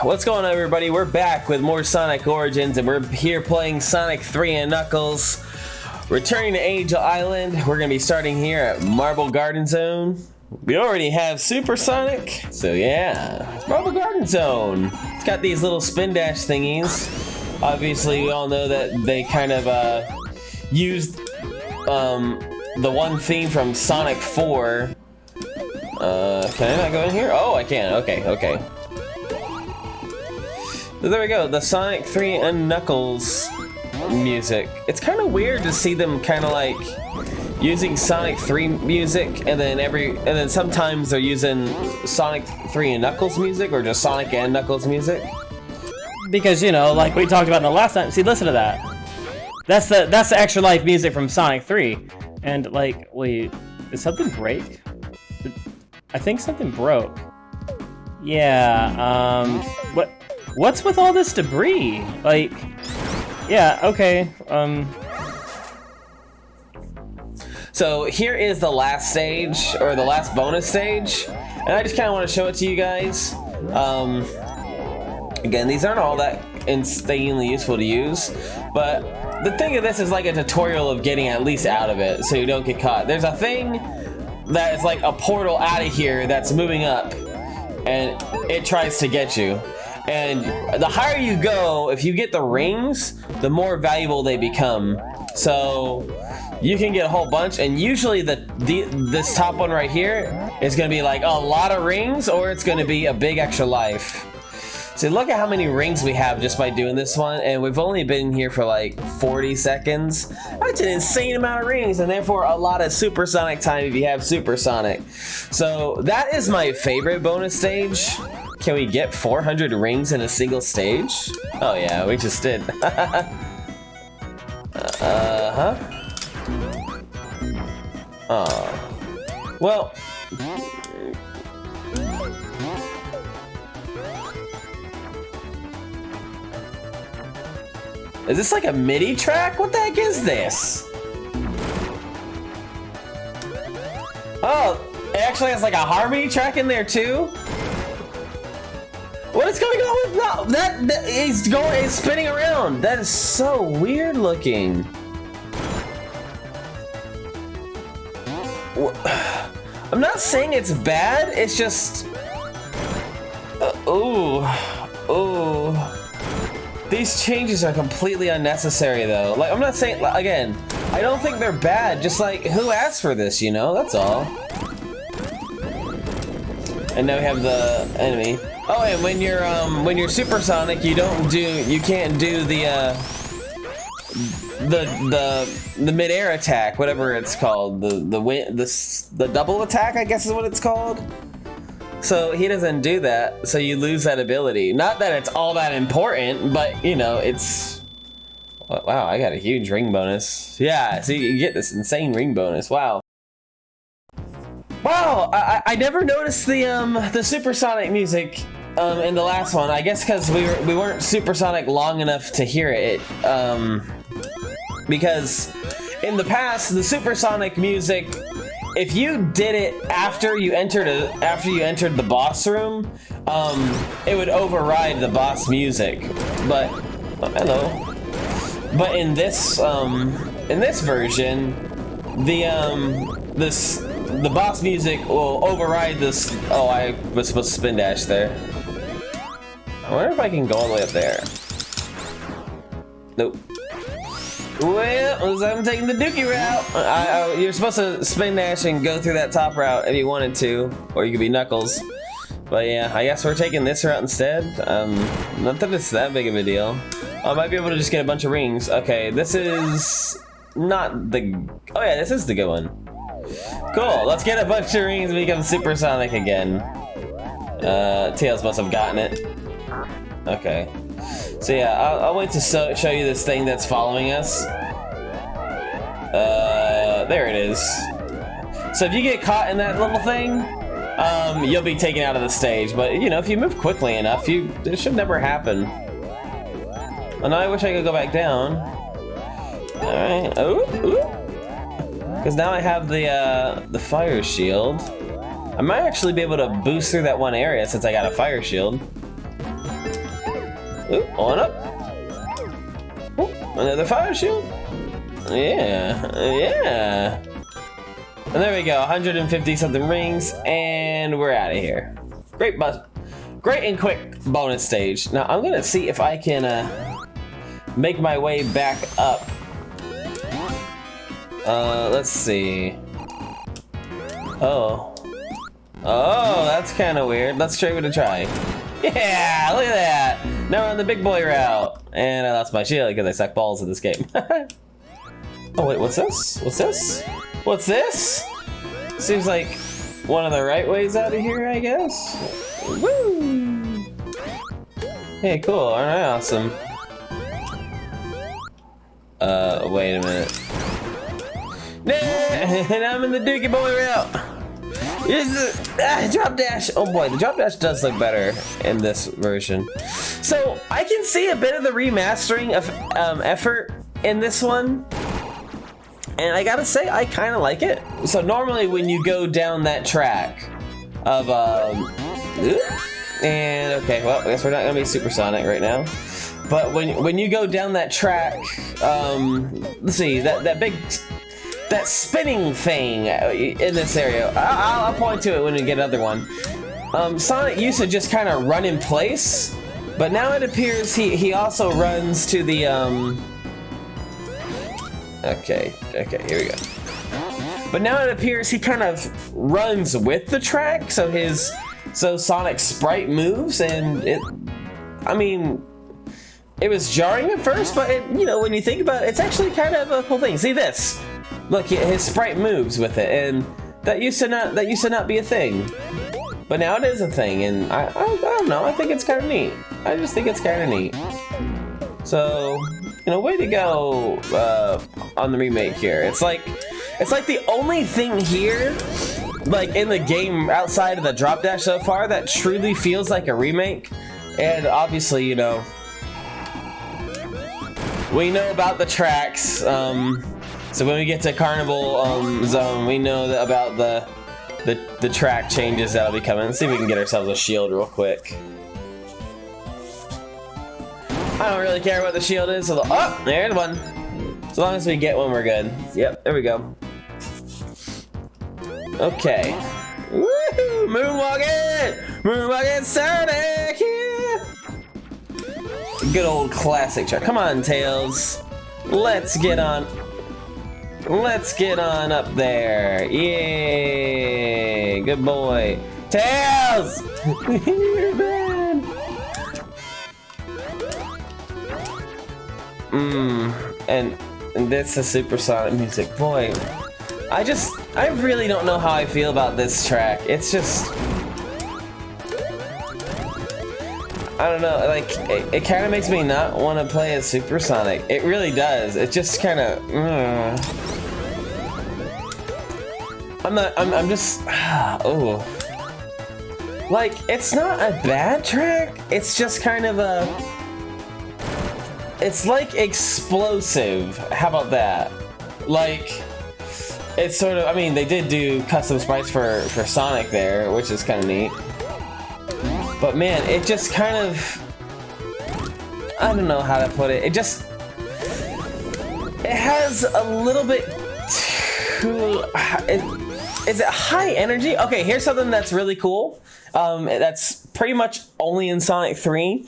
What's going on, everybody? We're back with more Sonic Origins, and we're here playing Sonic 3 and Knuckles. Returning to Angel Island. We're going to be starting here at Marble Garden Zone. We already have Super Sonic, so yeah. Marble Garden Zone. It's got these little spin dash thingies. Obviously, we all know that they kind of used the one theme from Sonic 4. Can I not go in here? Oh, I can. Okay. So there we go, the Sonic 3 and Knuckles music. It's kind of weird to see them kind of like using Sonic 3 music, and then sometimes they're using Sonic 3 and Knuckles music, or just Sonic and Knuckles music. Because, you know, like we talked about in the last time. See, listen to that. That's the extra life music from Sonic 3. And like, wait, did something break? I think something broke. Yeah. What's with all this debris? Like, yeah, okay. So here is the last stage, or the last bonus stage, and I just kind of want to show it to you guys. Again, these aren't all that insanely useful to use, but the thing of this is like a tutorial of getting at least out of it, so you don't get caught. There's a thing that is like a portal out of here that's moving up, and it tries to get you. And the higher you go, if you get the rings, the more valuable they become. So you can get a whole bunch, and usually this top one right here is going to be like a lot of rings, or it's going to be a big extra life. So look at how many rings we have just by doing this one, and we've only been here for like 40 seconds. That's an insane amount of rings, and therefore a lot of Super Sonic time if you have Super Sonic. So that is my favorite bonus stage. Can we get 400 rings in a single stage? Oh yeah, we just did. Oh. Well. Is this like a MIDI track? What the heck is this? Oh, it actually has like a harmony track in there too? What is going on with that? That is going, it's spinning around. That is so weird looking. I'm not saying it's bad. It's just, these changes are completely unnecessary though. Like, I'm not saying, again, I don't think they're bad. Just like, who asked for this? You know, that's all. And now we have the enemy. Oh, and when you're Super Sonic, you can't do the mid-air attack, whatever it's called, the double attack, I guess is what it's called. So he doesn't do that, so you lose that ability. Not that it's all that important, but you know, it's. Wow, I got a huge ring bonus. Yeah, so you get this insane ring bonus. Wow. Wow, I never noticed the Super Sonic music in the last one. I guess because we weren't Super Sonic long enough to hear it. Because in the past, the Super Sonic music, if you did it after you entered the boss room, it would override the boss music. But hello. But in this version, the boss music will override this. Oh, I was supposed to spin dash there. I wonder if I can go all the way up there. Nope. Well, I'm taking the Dookie route. You're supposed to spin dash and go through that top route if you wanted to, or you could be Knuckles. But yeah, I guess we're taking this route instead. Not that it's that big of a deal. I might be able to just get a bunch of rings. Okay, this is not the. Oh yeah, this is the good one. Cool. Let's get a bunch of rings and become Super Sonic again. Tails must have gotten it. Okay. So yeah, I'll wait to show you this thing that's following us. There it is. So if you get caught in that little thing, you'll be taken out of the stage. But you know, if you move quickly enough, it should never happen. Oh, now I wish I could go back down. All right. Because now I have the fire shield. I might actually be able to boost through that one area since I got a fire shield. Ooh, on up. Ooh, another fire shield. Yeah, yeah. And there we go, 150 something rings, and we're out of here. Great and quick bonus stage. Now I'm gonna see if I can make my way back up. Let's see. Oh, that's kind of weird. Let's try it a try. Yeah, look at that. Now we're on the big boy route, and I lost my shield because I suck balls in this game. Oh wait, what's this? What's this? What's this? Seems like one of the right ways out of here, I guess. Woo! Hey, cool. Alright, awesome. Wait a minute. And I'm in the Dookie Boy route. Here's the drop dash. Oh boy, the drop dash does look better in this version. So I can see a bit of the remastering of effort in this one. And I gotta say, I kind of like it. So normally when you go down that track of, and okay, well, I guess we're not gonna be supersonic right now. But when you go down that track, let's see, that spinning thing in this area, I'll point to it when we get another one. Sonic used to just kind of run in place, but now it appears he also runs to the, Okay, here we go. But now it appears he kind of runs with the track, so Sonic's sprite moves, and it was jarring at first, but when you think about it, it's actually kind of a cool thing. See this? Look, his sprite moves with it, and that used to not be a thing, but now it is a thing, and I don't know. I think it's kind of neat. I just think it's kind of neat. So, way to go on the remake here. It's like the only thing here, like in the game outside of the drop dash so far, that truly feels like a remake. And obviously, we know about the tracks. So when we get to Carnival Zone, we know about the track changes that'll be coming. Let's see if we can get ourselves a shield real quick. I don't really care what the shield is. So oh, there's one. As long as we get one, we're good. Yep, there we go. Okay. Woohoo! Moonwalking! Moonwalking Sonic! Yeah! Good old classic track. Come on, Tails. Let's get on. Let's get on up there. Yay! Good boy. Tails! You're bad. And this is supersonic music. Boy, I really don't know how I feel about this track. It's just, I don't know, like, it kind of makes me not want to play as Supersonic. It really does. It just kind of, I'm just, oh. Like, it's not a bad track. It's just kind of it's like explosive. How about that? Like, it's sort of, they did do custom sprites for Sonic there, which is kind of neat. But man, it just kind of, I don't know how to put it. It has a little bit too, is it high energy? Okay, here's something that's really cool. That's pretty much only in Sonic 3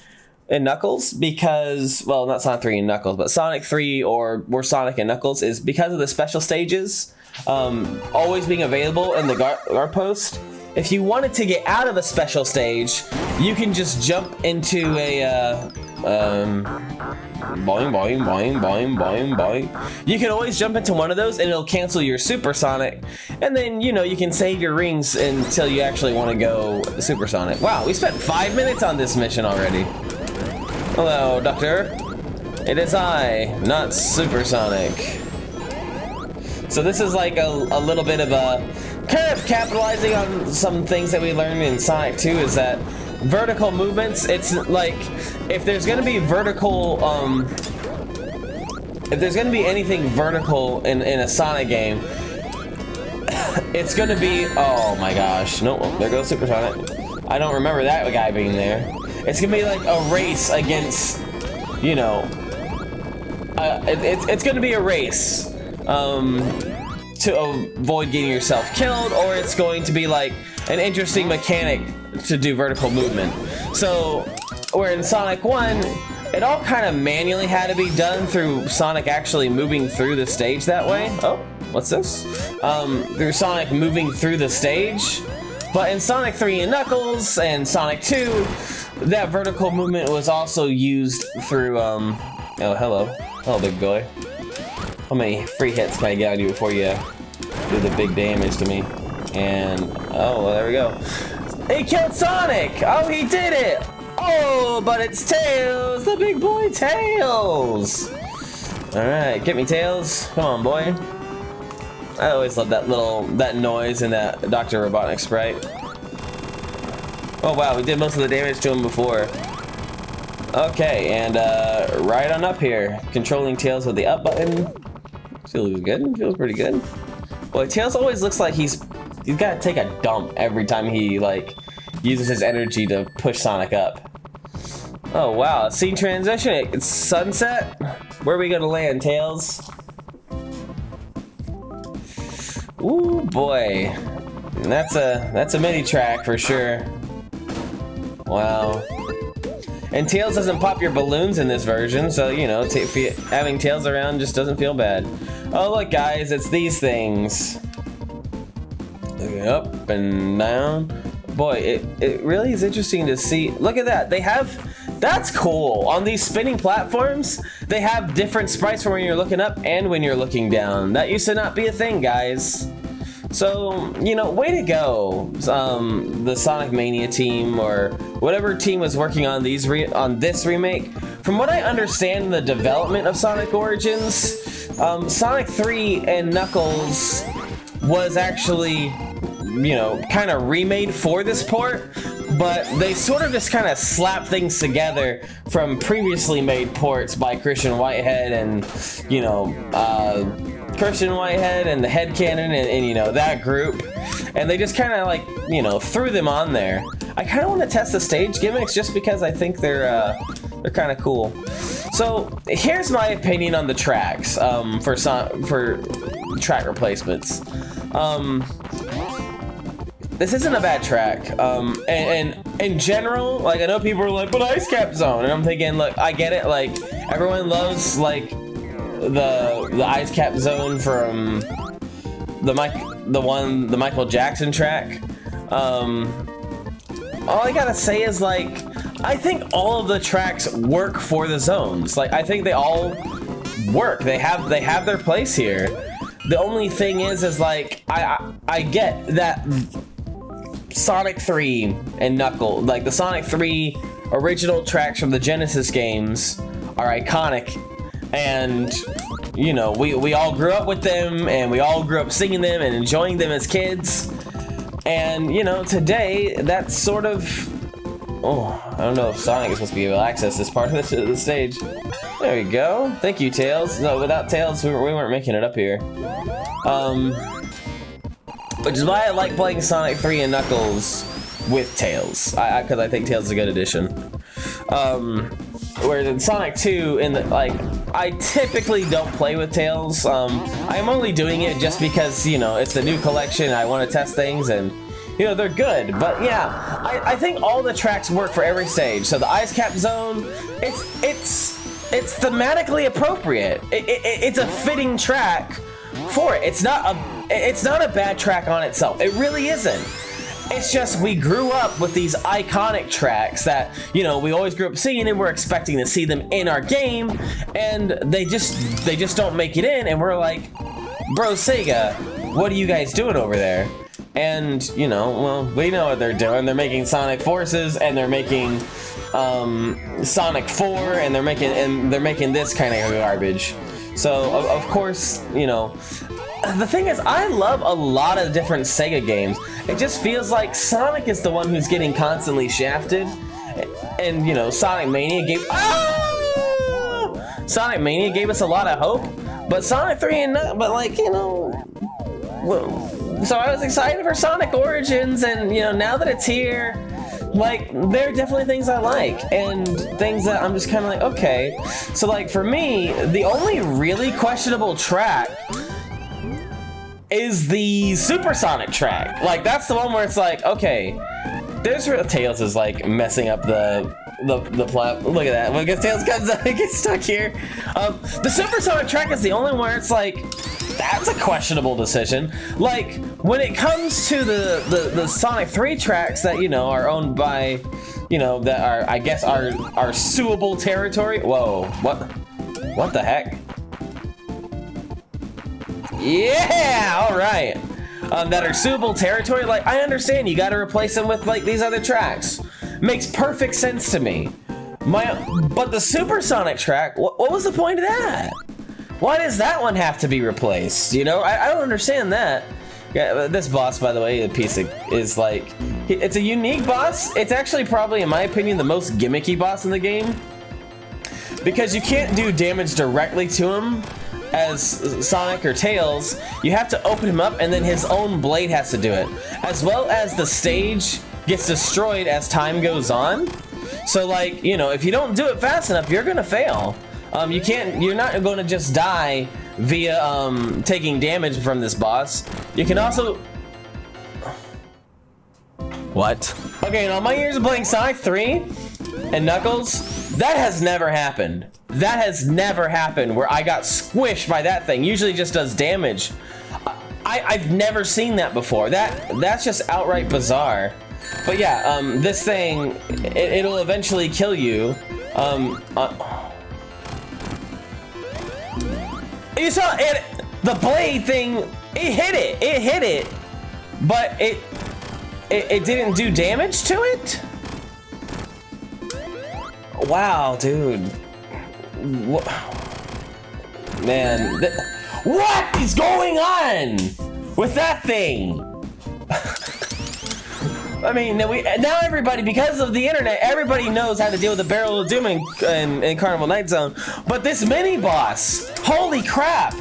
and Knuckles, because, well, not Sonic 3 and Knuckles, but Sonic 3 or Sonic and Knuckles, is because of the special stages always being available in the guard post. If you wanted to get out of a special stage, you can just jump into a boing, boing, boing, boing, boing, boing. You can always jump into one of those and it'll cancel your Supersonic. And then, you can save your rings until you actually want to go Supersonic. Wow, we spent 5 minutes on this mission already. Hello, Doctor. It is I, not Supersonic. So this is like a little bit of a, kind of capitalizing on some things that we learned in Sonic 2, is that vertical movements, it's like, if there's gonna be vertical, if there's gonna be anything vertical in a Sonic game, it's gonna be, oh my gosh, no, there goes Supersonic. I don't remember that guy being there. It's gonna be like a race against, you know, it's gonna be a race to avoid getting yourself killed, or it's going to be like an interesting mechanic to do vertical movement. So, where in Sonic 1, it all kind of manually had to be done through Sonic actually moving through the stage that way. Oh, what's this? Through Sonic moving through the stage. But in Sonic 3 and Knuckles and Sonic 2, that vertical movement was also used through, oh, hello. Hello, big boy. How many free hits can I get on you before you do the big damage to me? And, oh, well, there we go. He killed Sonic! Oh, he did it! Oh, but it's Tails, the big boy Tails! Alright, get me, Tails. Come on, boy. I always love that noise in that Dr. Robotnik sprite. Oh wow, we did most of the damage to him before. Okay, and right on up here. Controlling Tails with the up button. Feels good, feels pretty good. Boy, Tails always looks like he's gotta take a dump every time he like uses his energy to push Sonic up. Oh wow, scene transition, it's sunset. Where are we gonna land, Tails? Ooh boy, that's a mini track for sure. Wow. And Tails doesn't pop your balloons in this version, so you know, having Tails around just doesn't feel bad. Oh look guys, it's these things. Up and down. Boy, it really is interesting to see. Look at that, they have, that's cool. On these spinning platforms, they have different sprites for when you're looking up and when you're looking down. That used to not be a thing, guys. So, you know, way to go, the Sonic Mania team or whatever team was working on this remake. From what I understand in the development of Sonic Origins, Sonic 3 and Knuckles was actually, you know, kind of remade for this port, but they sort of just kind of slapped things together from previously made ports by Christian Whitehead and, you know, Christian Whitehead and the Headcanon and you know, that group. And they just kind of like, you know, threw them on there. I kind of want to test the stage gimmicks just because I think they're kind of cool. So here's my opinion on the tracks for track replacements. This isn't a bad track, and in general, like I know people are like, but Ice Cap Zone, and I'm thinking, look, I get it, like everyone loves like the Ice Cap Zone from the Michael Jackson track. All I gotta say is like, I think all of the tracks work for the zones. Like I think they all work. They have their place here. The only thing is like I get that Sonic 3 and Knuckles, like the Sonic 3 original tracks from the Genesis games are iconic, and you know, we all grew up with them and we all grew up singing them and enjoying them as kids. And you know, today that's sort of, oh, I don't know if Sonic is supposed to be able to access this part of the stage. There we go. Thank you, Tails. No, without Tails, we weren't making it up here. Which is why I like playing Sonic 3 and Knuckles with Tails, because I think Tails is a good addition. Whereas in Sonic 2, I typically don't play with Tails. I'm only doing it just because, you know, it's the new collection, I want to test things, and you know, they're good. But yeah, I think all the tracks work for every stage. So the Ice Cap Zone, it's thematically appropriate. It's a fitting track for it. It's not a bad track on itself. It really isn't. It's just we grew up with these iconic tracks that, you know, we always grew up seeing and we're expecting to see them in our game, and they just don't make it in, and we're like, bro, Sega, what are you guys doing over there? And you know, well, we know what they're doing. They're making Sonic Forces, and they're making Sonic 4, and they're making this kind of garbage. So of course, you know, the thing is, I love a lot of different Sega games. It just feels like Sonic is the one who's getting constantly shafted, and you know, Sonic Mania gave us a lot of hope, but Sonic 3 and but like, you know, so I was excited for Sonic Origins, and you know, now that it's here, like, there are definitely things I like, and things that I'm just kind of like, okay. So, like, for me, the only really questionable track is the Supersonic track. Like, that's the one where it's like, okay, there's where Tails is, like, messing up the plot. Look at that. When Tails comes out, he gets stuck here. The Supersonic track is the only one where it's like, that's a questionable decision. Like, when it comes to the Sonic 3 tracks that, you know, are owned by, you know, that are, I guess, are suable territory. Whoa, what the heck? Yeah, all right. That are suable territory, like, I understand you gotta replace them with, like, these other tracks. Makes perfect sense to me. But the Supersonic track, what was the point of that? Why does that one have to be replaced? You know, I don't understand that. Yeah, this boss, by the way, the piece is like, it's a unique boss. It's actually probably, in my opinion, the most gimmicky boss in the game. Because you can't do damage directly to him as Sonic or Tails. You have to open him up and then his own blade has to do it. As well as the stage gets destroyed as time goes on. So, like, you know, if you don't do it fast enough, you're gonna fail. You're not going to just die via taking damage from this boss. You can also... What? Okay, in all my years of playing Sonic 3 and Knuckles, that has never happened. That has never happened where I got squished by that thing. Usually just does damage. I've never seen that before. That's just outright bizarre. But yeah, this thing, it'll eventually kill you. You saw it, the blade thing, it hit it, but it didn't do damage to it? Wow, dude. What? Man, what is going on with that thing? I mean, now everybody, because of the internet, everybody knows how to deal with the Barrel of Doom in Carnival Night Zone. But this mini boss, holy crap!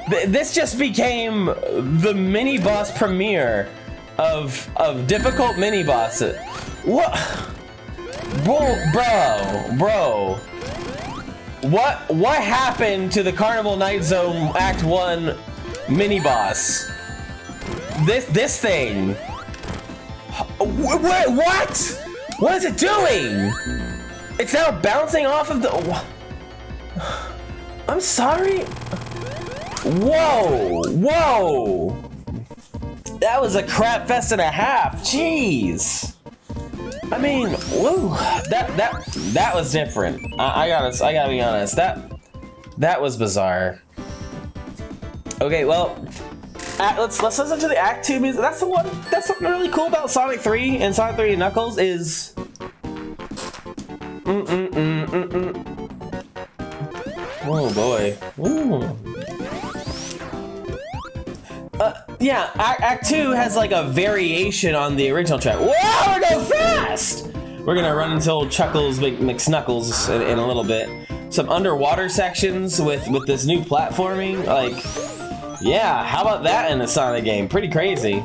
This just became the mini boss premiere of difficult mini bosses. What? Bro. What happened to the Carnival Night Zone Act 1 mini boss? This thing. What? What is it doing? It's now bouncing off of the... I'm sorry? Whoa! That was a crap fest and a half. Jeez. I mean, woo, that was different. I gotta be honest. That was bizarre. Okay, well, let's listen to the Act 2 music. That's something really cool about Sonic 3 and Sonic 3 and Knuckles is... Oh boy. Ooh. Yeah, Act 2 has like a variation on the original track. Whoa, we're going fast! We're gonna run until Chuckles McSnuckles in a little bit. Some underwater sections with this new platforming, like... Yeah, how about that in a Sonic game? Pretty crazy.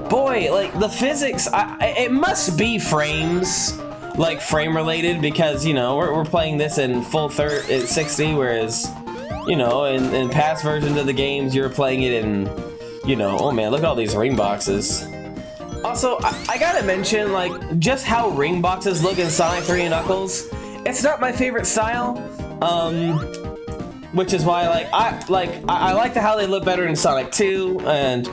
Boy, like, the physics, it must be frames, like, frame related, because, you know, we're playing this in full 60, whereas, you know, in past versions of the games, you're playing it in, you know, oh man, look at all these ring boxes. Also, I gotta mention, like, just how ring boxes look in Sonic 3 and Knuckles. It's not my favorite style, which is why, I like how they look better in Sonic 2, and,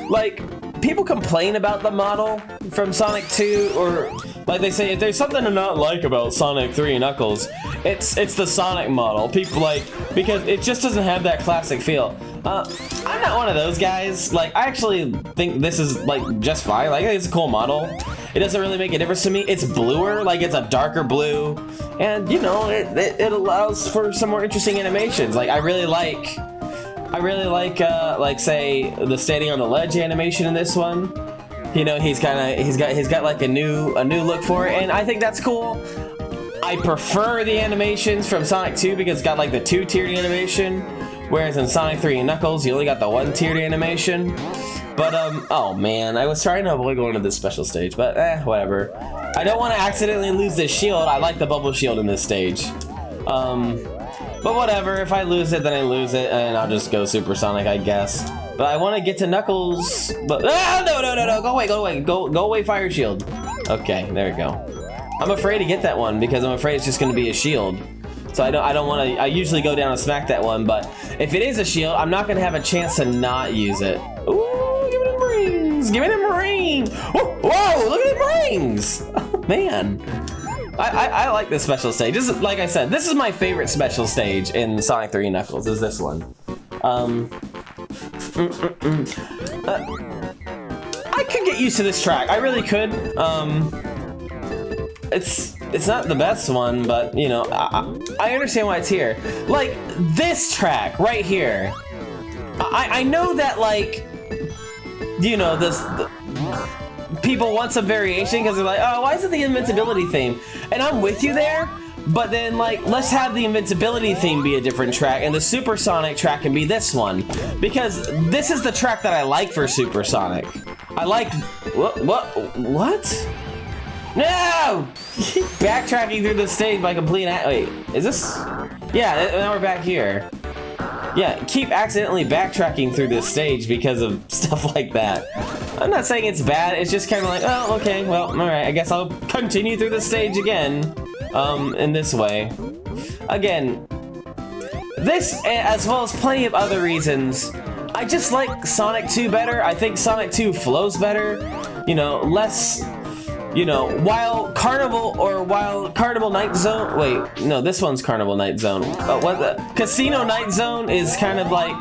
like, people complain about the model from Sonic 2, or, like, they say, if there's something to not like about Sonic 3 and Knuckles, it's the Sonic model. People, like, because it just doesn't have that classic feel. I'm not one of those guys. Like, I actually think this is, like, just fine. Like, it's a cool model. It doesn't really make a difference to me. It's bluer, like, it's a darker blue, and, you know, it allows for some more interesting animations. Like, I really like, say, the standing on the ledge animation in this one. You know, he's got like a new look for it, and I think that's cool. I prefer the animations from Sonic 2 because it's got like the 2-tiered animation, whereas in Sonic 3 and Knuckles, you only got the 1-tiered animation. But, oh man, I was trying to avoid going to this special stage, but whatever. I don't want to accidentally lose this shield. I like the bubble shield in this stage. But whatever, if I lose it, then I lose it, and I'll just go Supersonic, I guess. But I want to get to Knuckles, but, no, go away, Fire Shield. Okay, there we go. I'm afraid to get that one, because I'm afraid it's just going to be a shield. So I don't want to, I usually go down and smack that one, but if it is a shield, I'm not going to have a chance to not use it. Ooh, give me them rings! Give me them rings! Whoa, look at them rings! Oh, man. I like this special stage. This is, like I said, this is my favorite special stage in Sonic 3 Knuckles, is this one. I could get used to this track. I really could. It's not the best one, but, you know, I understand why it's here. Like, this track right here. I know that, like, you know, people want some variation because they're like, oh, why is it the invincibility theme? And I'm with you there, but then, like, let's have the invincibility theme be a different track, and the Supersonic track can be this one. Because this is the track that I like for Supersonic. I like, what? No! Backtracking through the stage by complete, wait, is this? Yeah, now we're back here. Yeah, keep accidentally backtracking through this stage because of stuff like that. I'm not saying it's bad, it's just kind of like, oh, okay, well, alright, I guess I'll continue through the stage again, in this way. Again, this, as well as plenty of other reasons, I just like Sonic 2 better. I think Sonic 2 flows better, you know, less, you know, while Carnival Night Zone, wait, no, this one's Carnival Night Zone. What the? Casino Night Zone is kind of like,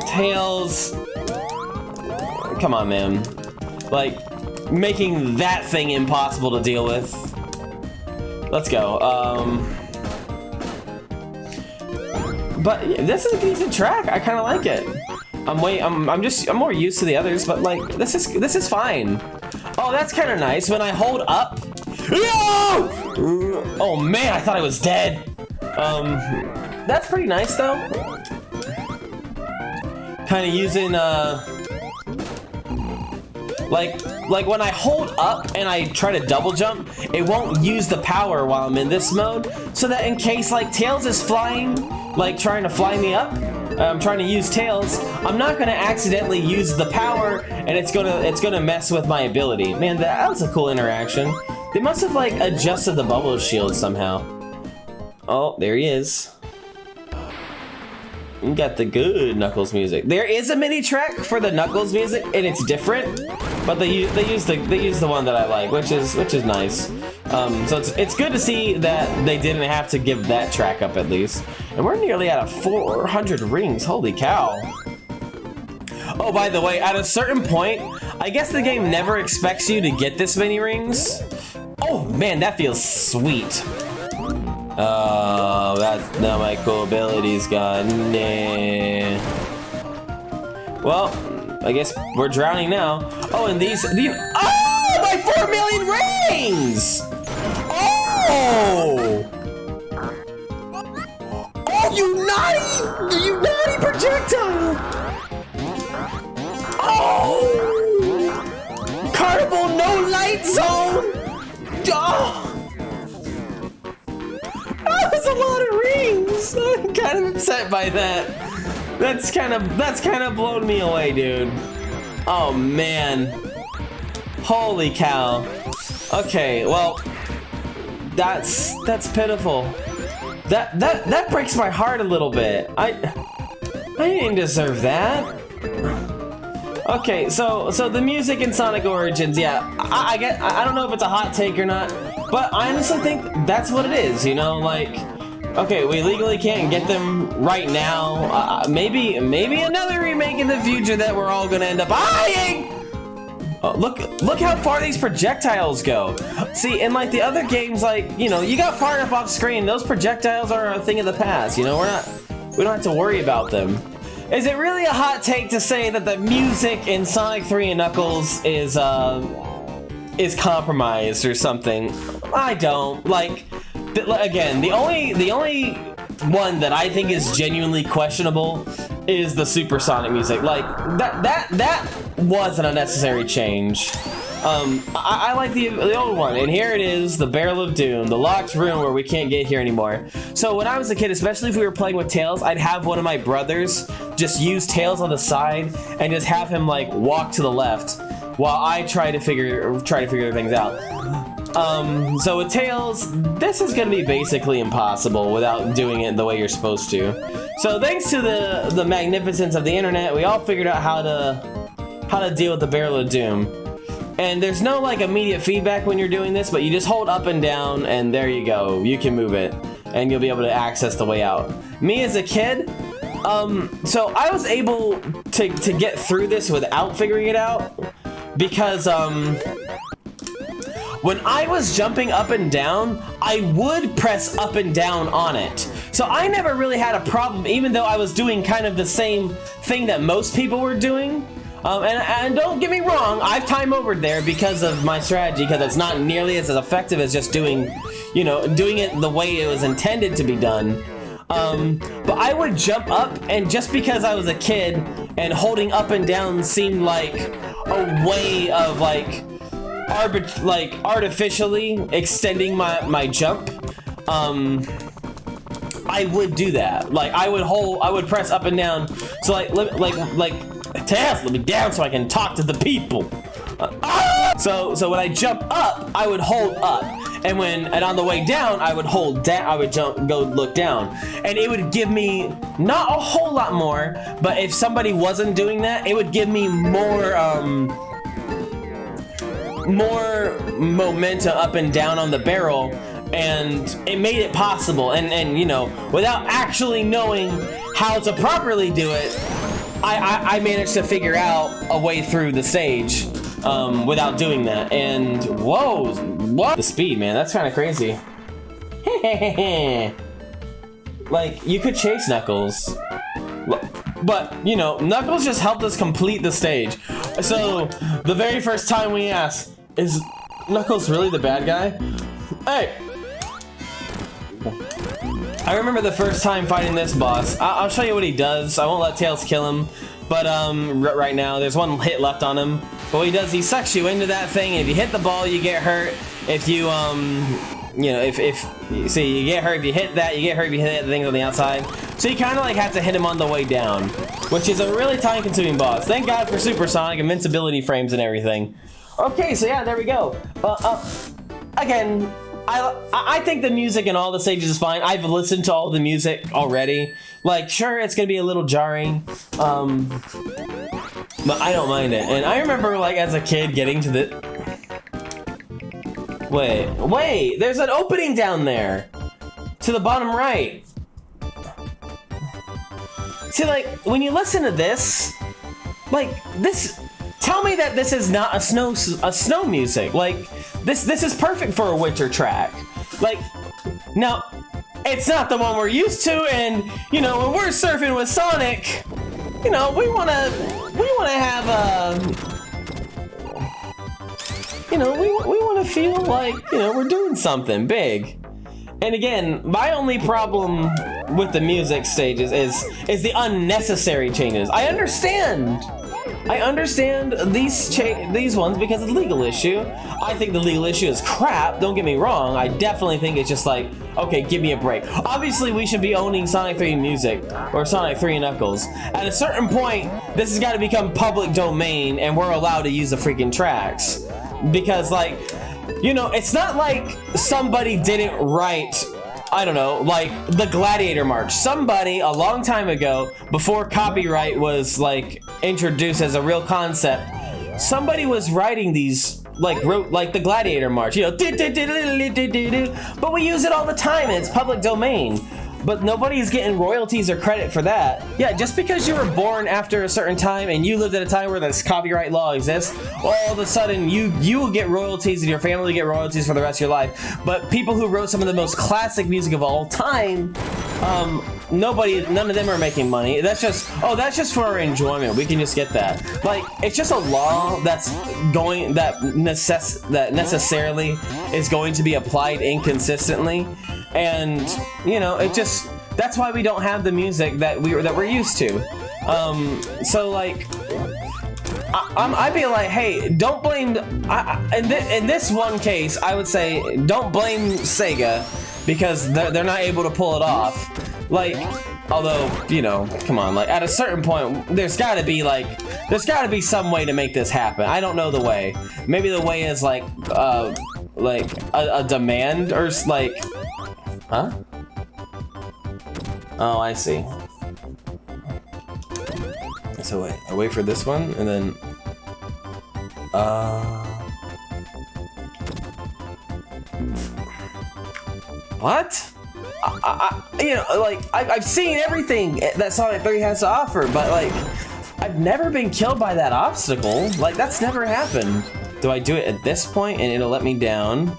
Tails, come on, man. Like, making that thing impossible to deal with. Let's go, but yeah, this is a decent track. I kind of like it. I'm more used to the others, but like, this is fine. Oh, that's kind of nice. When I hold up, no! Oh man, I thought I was dead. That's pretty nice though. Kind of using like when I hold up and I try to double jump, it won't use the power while I'm in this mode, so that in case like Tails is flying, like trying to fly me up, I'm trying to use Tails, I'm not gonna accidentally use the power, and it's gonna mess with my ability. Man, that was a cool interaction. They must have like adjusted the bubble shield somehow. Oh, there he is. You got the good Knuckles music. There is a mini track for the Knuckles music, and it's different, but they use the one that I like, which is nice. So it's good to see that they didn't have to give that track up at least. And we're nearly at 400 rings. Holy cow! Oh, by the way, at a certain point, I guess the game never expects you to get this many rings. Oh man, that feels sweet. Oh, that's now my cool ability's gone. Nah. Well, I guess we're drowning now. Oh, and oh, my 4 million rings! Oh! Oh, you naughty projectile! Oh! Carnival no light zone! Oh! That's a lot of rings. I'm kind of upset by that. That's kind of blown me away, dude. Oh man. Holy cow. Okay, well, that's pitiful. That breaks my heart a little bit. I didn't deserve that. Okay, so the music in Sonic Origins, yeah, I don't know if it's a hot take or not, but I honestly think that's what it is, you know, like, okay, we legally can't get them right now, maybe another remake in the future that we're all gonna end up buying! Oh, look how far these projectiles go. See, in like the other games, like, you know, you got far enough off screen, those projectiles are a thing of the past, you know, we don't have to worry about them. Is it really a hot take to say that the music in Sonic 3 and Knuckles is compromised or something? I don't. Like, again, the only one that I think is genuinely questionable is the supersonic music. Like that was an unnecessary change. I like the old one, and here it is, the Barrel of Doom, the locked room where we can't get here anymore. So when I was a kid, especially if we were playing with Tails, I'd have one of my brothers just use Tails on the side and just have him like walk to the left while I try to figure things out. So with Tails, this is gonna be basically impossible without doing it the way you're supposed to. So thanks to the magnificence of the internet, we all figured out how to deal with the Barrel of Doom. And there's no like immediate feedback when you're doing this, but you just hold up and down and there you go. You can move it and you'll be able to access the way out. Me as a kid, so I was able to get through this without figuring it out because when I was jumping up and down, I would press up and down on it. So I never really had a problem, even though I was doing kind of the same thing that most people were doing. And don't get me wrong, I've time overed there because of my strategy, because it's not nearly as effective as just doing it the way it was intended to be done. But I would jump up, and just because I was a kid and holding up and down seemed like a way of like artificially extending my jump, I would do that. Like I would press up and down. So like Tails, let me down so I can talk to the people. So when I jump up, I would hold up, and on the way down, I would hold down. I would go look down, and it would give me not a whole lot more, but if somebody wasn't doing that, it would give me more momentum up and down on the barrel, and it made it possible. And without actually knowing how to properly do it, I managed to figure out a way through the stage without doing that. And whoa, what? The speed, man, that's kind of crazy. Like, you could chase Knuckles, but Knuckles just helped us complete the stage. So the very first time we asked, is Knuckles really the bad guy? Hey! I remember the first time fighting this boss. I'll show you what he does. I won't let Tails kill him, but right now there's one hit left on him. But what he does, he sucks you into that thing, and if you hit the ball, you get hurt. If you you get hurt if you hit that, you get hurt if you hit the things on the outside. So you kind of like have to hit him on the way down, which is a really time-consuming boss. Thank God for Supersonic, invincibility frames, and everything. Okay, so yeah, there we go. Again, I think the music in all the stages is fine. I've listened to all the music already. Like, sure, it's gonna be a little jarring, but I don't mind it. And I remember, like, as a kid getting to the... Wait, there's an opening down there! To the bottom right. See, like, when you listen to this, like, this... Tell me that this is not a snow music. Like, this is perfect for a winter track. Like, now, it's not the one we're used to, and when we're surfing with Sonic, we wanna have a, we wanna feel like we're doing something big. And again, my only problem with the music stages is the unnecessary changes. I understand these ones because of the legal issue. I think the legal issue is crap, don't get me wrong. I definitely think it's just like, okay, give me a break. Obviously, we should be owning Sonic 3 music, or Sonic 3 and Knuckles. At a certain point, this has got to become public domain, and we're allowed to use the freaking tracks. Because, like, it's not like somebody didn't write, I don't know, like the Gladiator March. Somebody a long time ago, before copyright was like introduced as a real concept, somebody was writing these, wrote like the Gladiator March, but we use it all the time and it's public domain. But nobody's getting royalties or credit for that. Yeah, just because you were born after a certain time and you lived at a time where this copyright law exists, all of a sudden you will get royalties and your family will get royalties for the rest of your life. But people who wrote some of the most classic music of all time, none of them are making money. That's just for our enjoyment. We can just get that. Like, it's just a law that necessarily is going to be applied inconsistently. And that's why we don't have the music that we're used to. So like, I'd be like, hey, don't blame. In this one case, I would say don't blame Sega because they're not able to pull it off. Like, although, you know, come on, like at a certain point, there's got to be some way to make this happen. I don't know the way. Maybe the way is like a demand or like, huh? Oh, I see. So wait, I wait for this one, and then, what? You know, like, I've seen everything that Sonic 3 has to offer, but like, I've never been killed by that obstacle. Like, that's never happened. Do I do it at this point, and it'll let me down?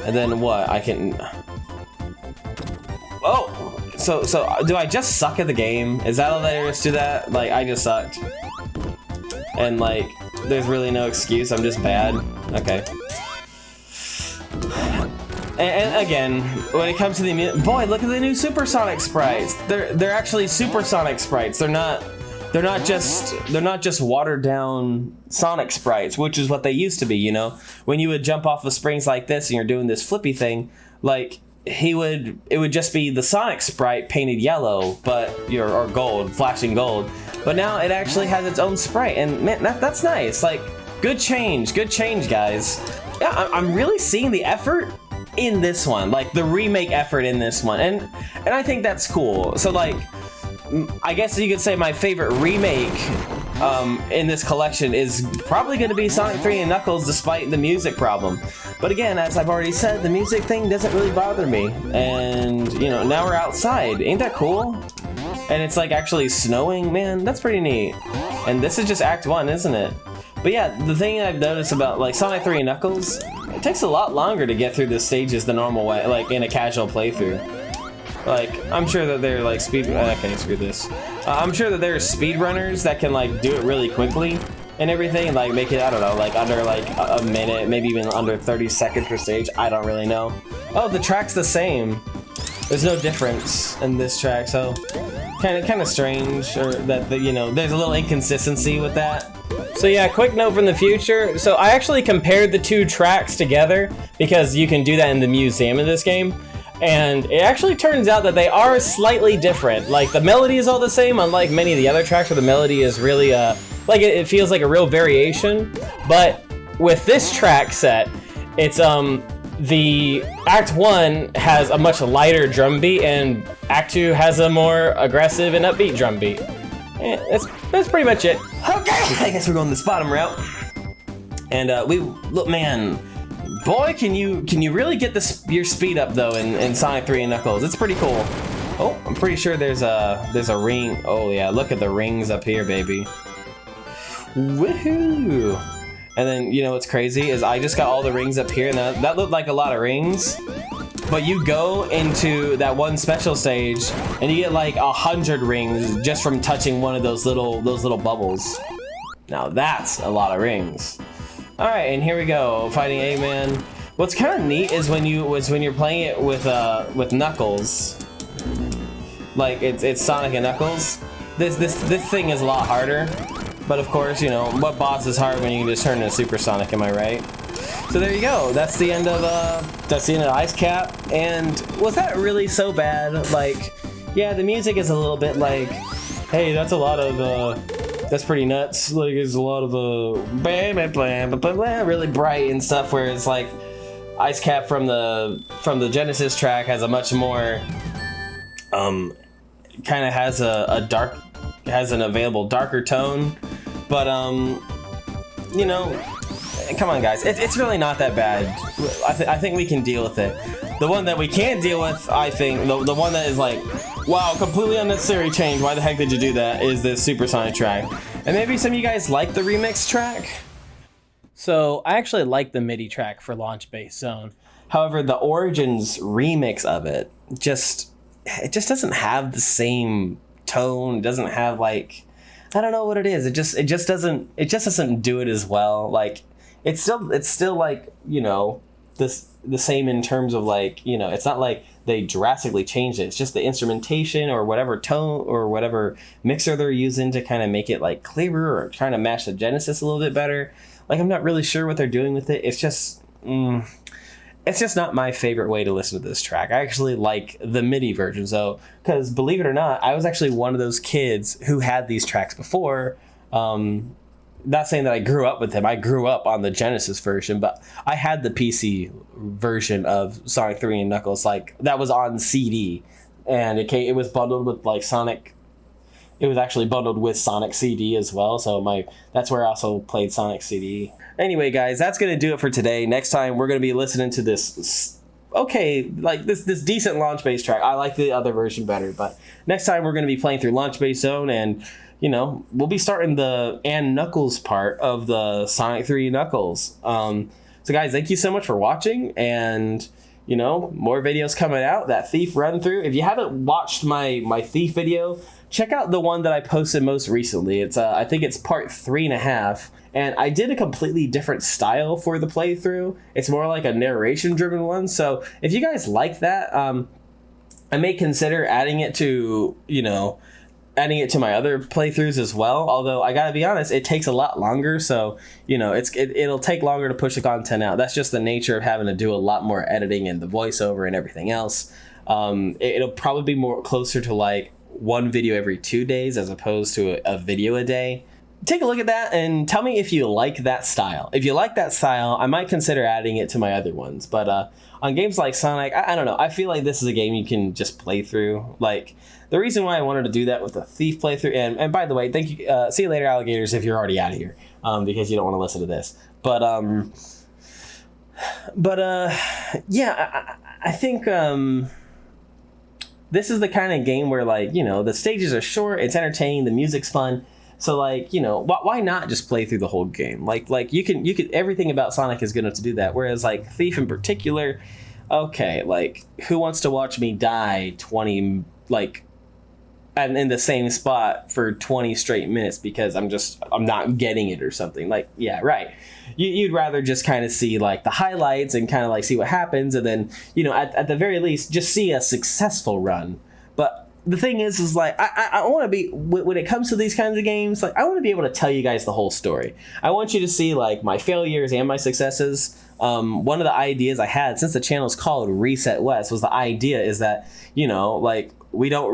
And then what? I can... Oh! So do I just suck at the game? Is that all there is to that? Like, I just sucked. And like, there's really no excuse, I'm just bad. Okay. And again, when it comes to the boy, look at the new Supersonic sprites. They're actually Supersonic sprites. They're not just watered down Sonic sprites, which is what they used to be, you know? When you would jump off of springs like this and you're doing this flippy thing, like it would just be the Sonic sprite painted yellow, or gold, flashing gold. But now it actually has its own sprite, and man, that's nice. Like, good change, guys. Yeah, I'm really seeing the effort in this one, like the remake effort in this one, and I think that's cool. So like, I guess you could say my favorite remake in this collection is probably going to be Sonic 3 and Knuckles, despite the music problem. But again, as I've already said, the music thing doesn't really bother me. And, you know, now we're outside. Ain't that cool? And it's like actually snowing. Man, that's pretty neat. And this is just Act 1, isn't it? But yeah, the thing I've noticed about like Sonic 3 and Knuckles, it takes a lot longer to get through the stages the normal way, like in a casual playthrough. Like, I'm sure that they're like okay, screw this. I'm sure that there's speedrunners that can like do it really quickly and everything, and like make it, I don't know, like under like a minute, maybe even under 30 seconds per stage. I don't really know. Oh, the track's the same. There's no difference in this track, so kind of strange, or that you know, there's a little inconsistency with that. So yeah, quick note from the future. So I actually compared the two tracks together because you can do that in the museum in this game. And it actually turns out that they are slightly different. Like, the melody is all the same, unlike many of the other tracks where the melody is really, like, it feels like a real variation. But with this track set, it's, the Act 1 has a much lighter drum beat, and Act 2 has a more aggressive and upbeat drum beat. That's pretty much it. Okay, I guess we're going this bottom route. And, look, man, boy, can you really get your speed up though in Sonic 3 and Knuckles? It's pretty cool. Oh, I'm pretty sure there's a ring. Oh yeah, look at the rings up here, baby. Woohoo! And then, you know what's crazy is I just got all the rings up here, and that looked like a lot of rings. But you go into that one special stage, and you get like 100 rings just from touching one of those little bubbles. Now that's a lot of rings. All right, and here we go, fighting Eggman. What's kind of neat is when you're playing it with Knuckles, like it's Sonic and Knuckles. This thing is a lot harder, but of course, you know what boss is hard when you can just turn into Super Sonic. Am I right? So there you go. That's the end of Ice Cap. And was that really so bad? Like, yeah, the music is a little bit like, hey, that's a lot of that's pretty nuts. Like, there's a lot of really bright and stuff. Whereas like Ice Cap from the Genesis track has a much more kind of has an available darker tone. But you know, come on guys, it's really not that bad. I think we can deal with it. The one that we can't deal with, I think, the one that is like, wow, completely unnecessary change, why the heck did you do that, is this Supersonic track. And maybe some of you guys like the remix track? So, I actually like the MIDI track for Launch Base Zone. However, the Origins remix of it just doesn't have the same tone. It doesn't have like, I don't know what it is. It just doesn't do it as well. Like, it's still like, you know, this the same in terms of like, you know, it's not like they drastically changed it. It's just the instrumentation or whatever tone or whatever mixer they're using to kind of make it like clearer or trying to match the Genesis a little bit better. Like, I'm not really sure what they're doing with it. It's just not my favorite way to listen to this track. I actually like the MIDI version, though, because believe it or not, I was actually one of those kids who had these tracks before. Not saying that I grew up with them. I grew up on the Genesis version, but I had the PC version of Sonic 3 and Knuckles, like that was on CD, and it was bundled with like Sonic. It was actually bundled with Sonic CD as well, so that's where I also played Sonic CD. Anyway, guys, that's gonna do it for today. Next time we're gonna be listening to this. Okay, like this decent Launch Base track. I like the other version better, but next time we're gonna be playing through Launch Base Zone, and you know, we'll be starting the and Knuckles part of the Sonic 3 Knuckles. So guys, thank you so much for watching, and you know, more videos coming out. That Thief run through. If you haven't watched my Thief video, check out the one that I posted most recently. It's I think it's part 3.5, and I did a completely different style for the playthrough. It's more like a narration driven one. So if you guys like that, I may consider adding it to, you know, adding it to my other playthroughs as well. Although I gotta be honest, it takes a lot longer, so you know, it'll take longer to push the content out. That's just the nature of having to do a lot more editing and the voiceover and everything else. It'll probably be more closer to like one video every 2 days as opposed to a video a day. Take a look at that and tell me if you like that style. If you like that style, I might consider adding it to my other ones. But on games like Sonic, I don't know. I feel like this is a game you can just play through. Like, the reason why I wanted to do that with the Thief playthrough, and by the way, thank you. See you later, alligators, if you're already out of here, because you don't want to listen to this. Yeah, I think this is the kind of game where, like, you know, the stages are short, it's entertaining, the music's fun. So, like, you know, why not just play through the whole game? Like you can everything about Sonic is good enough to do that. Whereas, like, Thief in particular, okay, like, who wants to watch me die 20, like, and in the same spot for 20 straight minutes because I'm not getting it or something? Like, yeah, right. You'd rather just kind of see like the highlights and kind of like see what happens, and then, you know, at the very least, just see a successful run. But the thing is like, I want to be, when it comes to these kinds of games, like, I want to be able to tell you guys the whole story. I want you to see like my failures and my successes. One of the ideas I had, since the channel is called ResetWes, was the idea is that, you know, like, we don't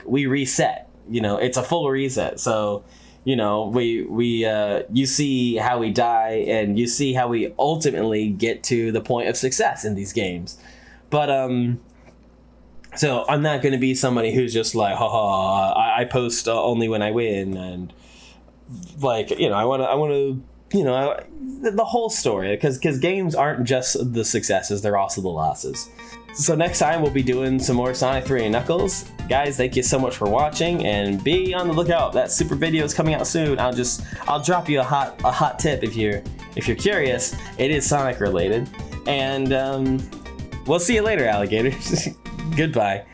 we reset, you know, it's a full reset. So, you know, you see how we die, and you see how we ultimately get to the point of success in these games. But so I'm not going to be somebody who's just like, haha, I post only when I win, and like, you know, I want to, you know, the whole story, because games aren't just the successes, they're also the losses. So next time we'll be doing some more Sonic 3 and Knuckles. Guys, thank you so much for watching, and be on the lookout. That super video is coming out soon. I'll drop you a hot tip if you're curious. It is Sonic related, and we'll see you later, alligators. Goodbye.